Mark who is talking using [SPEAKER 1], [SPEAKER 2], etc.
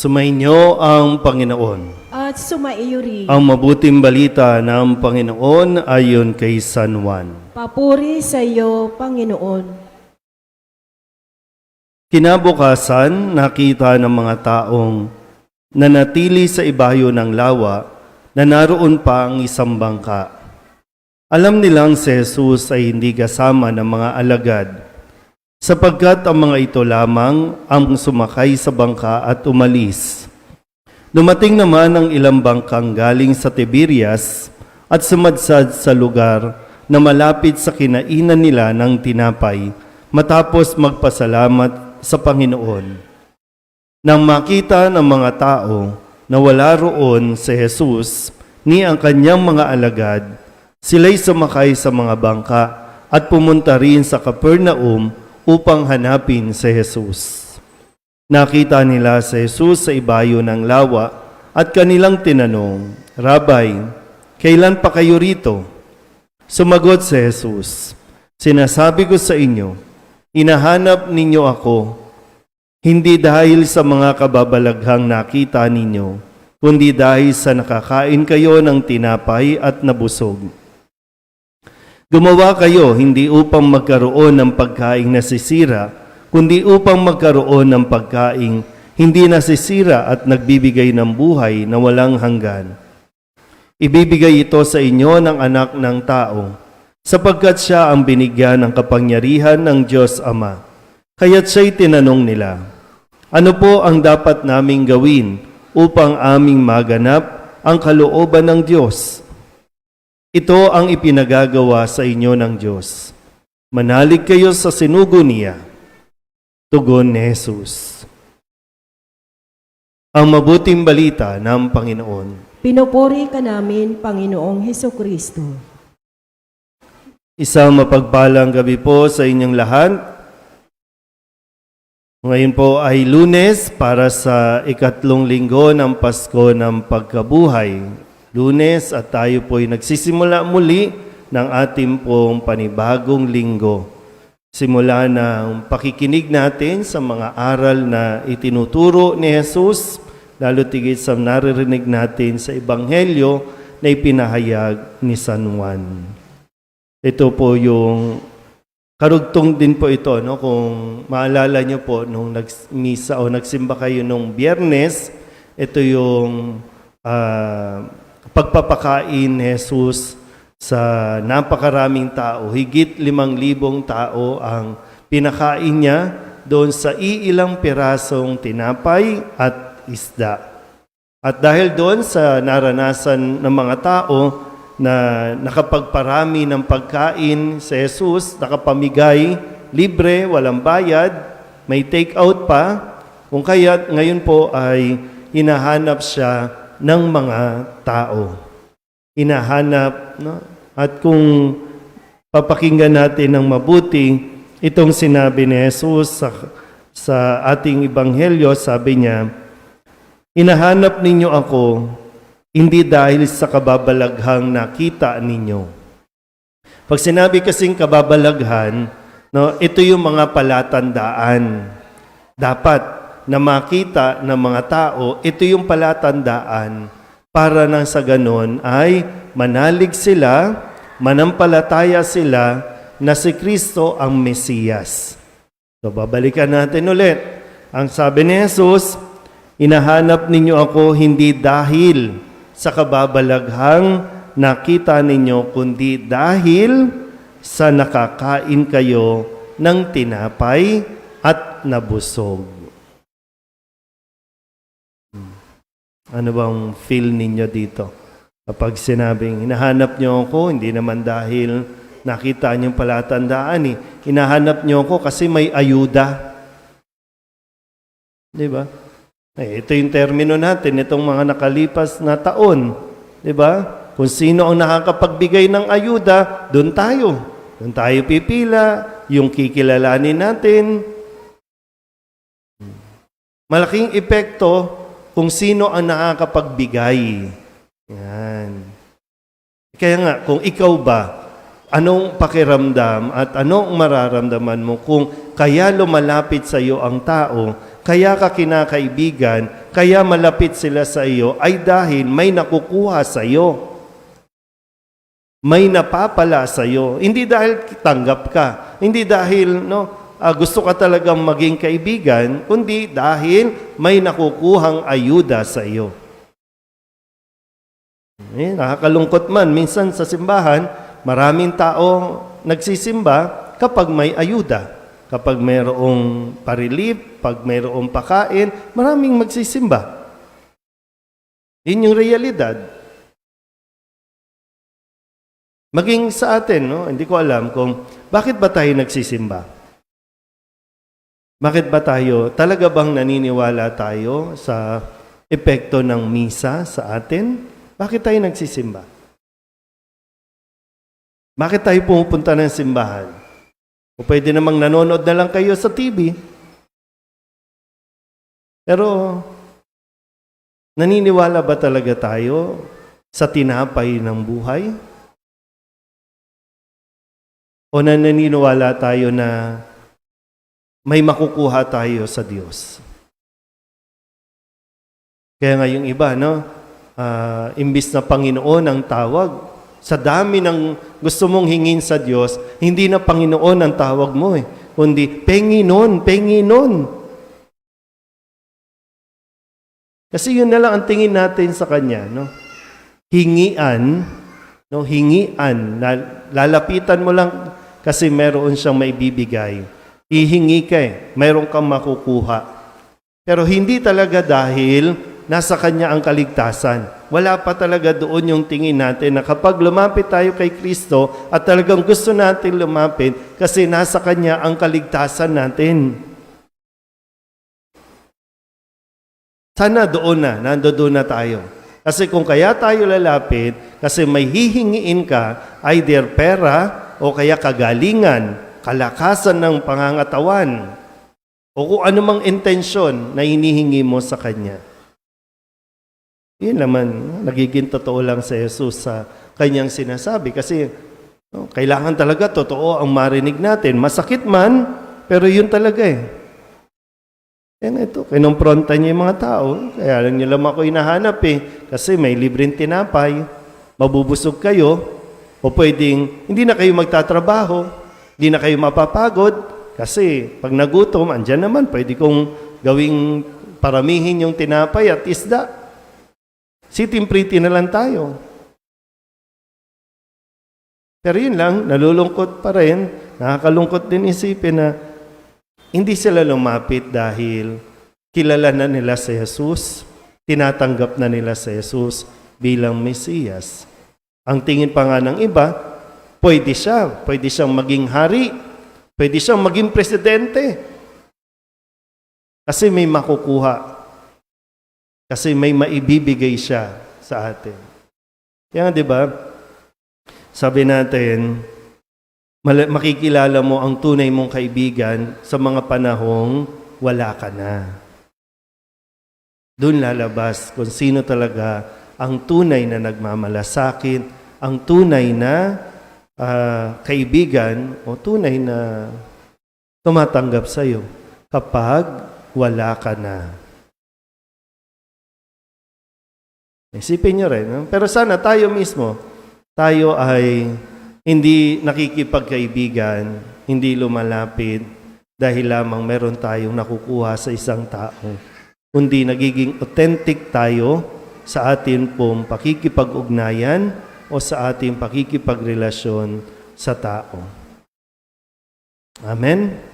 [SPEAKER 1] Sumainyo ang Panginoon.
[SPEAKER 2] At sumaiyo rin.
[SPEAKER 1] Ang mabuting balita ng Panginoon ayon kay San Juan.
[SPEAKER 2] Papuri sa iyo, Panginoon.
[SPEAKER 1] Kinabukasan, nakita ng mga taong nanatili sa ibayo ng lawa na naroon pa ang isang bangka. Alam nilang si Jesus ay hindi kasama ng mga alagad, sapagkat ang mga ito lamang ang sumakay sa bangka at umalis. Dumating naman ang ilang bangkang galing sa Tiberias at sumadsad sa lugar na malapit sa kinainan nila ng tinapay matapos magpasalamat sa Panginoon. Nang makita ng mga tao na wala roon si Jesus ni ang kanyang mga alagad, sila'y sumakay sa mga bangka at pumunta rin sa Capernaum upang hanapin si Jesus. Nakita nila si Jesus sa ibayo ng lawa at kanilang tinanong, "Rabay, kailan pa kayo rito?" Sumagot si Jesus, "Sinasabi ko sa inyo, hinahanap ninyo ako, hindi dahil sa mga kababalaghang nakita ninyo, kundi dahil sa nakakain kayo ng tinapay at nabusog. Gumawa kayo hindi upang magkaroon ng pagkaing nasisira, kundi upang magkaroon ng pagkaing hindi nasisira at nagbibigay ng buhay na walang hanggan. Ibibigay ito sa inyo ng Anak ng Tao, sapagkat siya ang binigyan ng kapangyarihan ng Diyos Ama." Kaya't siya'y tinanong nila, "Ano po ang dapat naming gawin upang aming maganap ang kalooban ng Diyos?" "Ito ang ipinagagawa sa inyo ng Diyos. Manalig kayo sa sinugo niya." Tugon ni Jesus. Ang mabuting balita ng Panginoon.
[SPEAKER 2] Pinupuri ka namin, Panginoong Hesukristo.
[SPEAKER 1] Isang mapagpalang gabi po sa inyong lahat. Ngayon po ay Lunes para sa ikatlong linggo ng Pasko ng Pagkabuhay. Lunes at tayo po ay nagsisimula muli ng ating pong panibagong linggo. Simula ng pakikinig natin sa mga aral na itinuturo ni Jesus, lalo tigit sa naririnig natin sa Ebanghelyo na ipinahayag ni San Juan. Ito po yung karugtong din po ito, no? Kung maalala nyo po, nung nagmisa o nagsimba kayo nung Biyernes, ito yung pagpapakain ni Jesus sa napakaraming tao. Higit 5,000 tao ang pinakain niya doon sa iilang pirasong tinapay at isda. At dahil doon sa naranasan ng mga tao na nakapagparami ng pagkain si Jesus, nakapamigay, libre, walang bayad, may take out pa, kung kaya ngayon po ay hinahanap siya ng mga tao. Hinahanap, no? At kung papakinggan natin ng mabuti, itong sinabi ni Jesus sa ating Ebanghelyo, sabi niya, "Hinahanap ninyo ako, hindi dahil sa kababalaghang nakita ninyo." Pag sinabi kasing kababalaghan, no, ito yung mga palatandaan. Dapat na makita ng mga tao, ito yung palatandaan para nang sa ganon ay manalig sila, manampalataya sila na si Kristo ang Mesiyas. So babalikan natin ulit. Ang sabi ni Jesus, "Hinahanap ninyo ako hindi dahil sa kababalaghang nakita ninyo, kundi dahil sa nakakain kayo ng tinapay at nabusog." Ano bang feel ninyo dito? Kapag sinabing, hinahanap nyo ako, hindi naman dahil nakita nyo palatandaan eh. Hinahanap nyo ako kasi may ayuda. Di ba? Ito yung termino natin, itong mga nakalipas na taon. Di ba? Kung sino ang nakakapagbigay ng ayuda, doon tayo. Doon tayo pipila, yung kikilalanin natin. Malaking epekto kung sino ang nakakapagbigay. Yan. Kaya nga, kung ikaw ba, anong pakiramdam at anong mararamdaman mo kung kaya lumalapit sa iyo ang tao kaya ka kinakaibigan, kaya malapit sila sa iyo, ay dahil may nakukuha sa iyo. May napapala sa iyo. Hindi dahil tanggap ka. Hindi dahil gusto ka talagang maging kaibigan, kundi dahil may nakukuhang ayuda sa iyo. Nakakalungkot man, minsan sa simbahan, maraming tao nagsisimba kapag may ayuda. Kapag mayroong parilip, pag mayroong pakain, maraming magsisimba. Yun yung realidad. Maging sa atin, hindi ko alam kung bakit ba tayo nagsisimba? Bakit ba tayo, talaga bang naniniwala tayo sa epekto ng misa sa atin? Bakit tayo nagsisimba? Bakit tayo pumupunta ng simbahan? O pwede namang nanonood na lang kayo sa TV. Pero, naniniwala ba talaga tayo sa tinapay ng buhay? O naniniwala tayo na may makukuha tayo sa Diyos? Kaya nga yung iba, imbis na Panginoon ang tawag, sa dami ng gusto mong hingin sa Diyos, hindi na Panginoon ang tawag mo kundi Penginon, Penginon. Kasi yun na lang ang tingin natin sa Kanya. Hingian, hingian, lalapitan mo lang kasi meron siyang maibibigay. Hihingi ka mayroon kang makukuha. Pero hindi talaga dahil nasa Kanya ang kaligtasan. Wala pa talaga doon yung tingin natin na kapag lumapit tayo kay Kristo at talagang gusto natin lumapit kasi nasa Kanya ang kaligtasan natin. Sana doon nandoon na tayo. Kasi kung kaya tayo lalapit, kasi may hihingiin ka, either pera o kaya kagalingan, kalakasan ng pangangatawan, o kung anumang intensyon na hinihingi mo sa Kanya. Yun naman, nagiging totoo lang sa Jesus sa Kanyang sinasabi. Kasi kailangan talaga totoo ang marinig natin. Masakit man, pero yun talaga Yan ito, kinumpronta niya yung mga tao. Kaya lang nila ako hinahanap Kasi may libreng tinapay, mabubusog kayo, o pwedeng hindi na kayo magtatrabaho, hindi na kayo mapapagod, kasi pag nagutom, andyan naman, pwede kong gawing paramihin yung tinapay at isda. Sitting pretty na lang tayo. Pero yun lang, nalulungkot pa rin, nakakalungkot din isipin na hindi sila lumapit dahil kilala na nila si Jesus, tinatanggap na nila si Jesus bilang Mesiyas. Ang tingin pa nga ng iba, pwede siyang maging hari, pwede siyang maging presidente. Kasi may makukuha. Kasi may maibibigay siya sa atin. Kaya di ba, sabi natin, makikilala mo ang tunay mong kaibigan sa mga panahong wala ka na. Doon lalabas kung sino talaga ang tunay na nagmamalasakit, ang tunay na kaibigan o tunay na tumatanggap sa iyo kapag wala ka na. Isipin nyo rin. Pero sana tayo mismo, tayo ay hindi nakikipagkaibigan, hindi lumalapit dahil lamang meron tayong nakukuha sa isang tao. Kundi nagiging authentic tayo sa atin pong pakikipag-ugnayan o sa ating pakikipagrelasyon sa tao. Amen?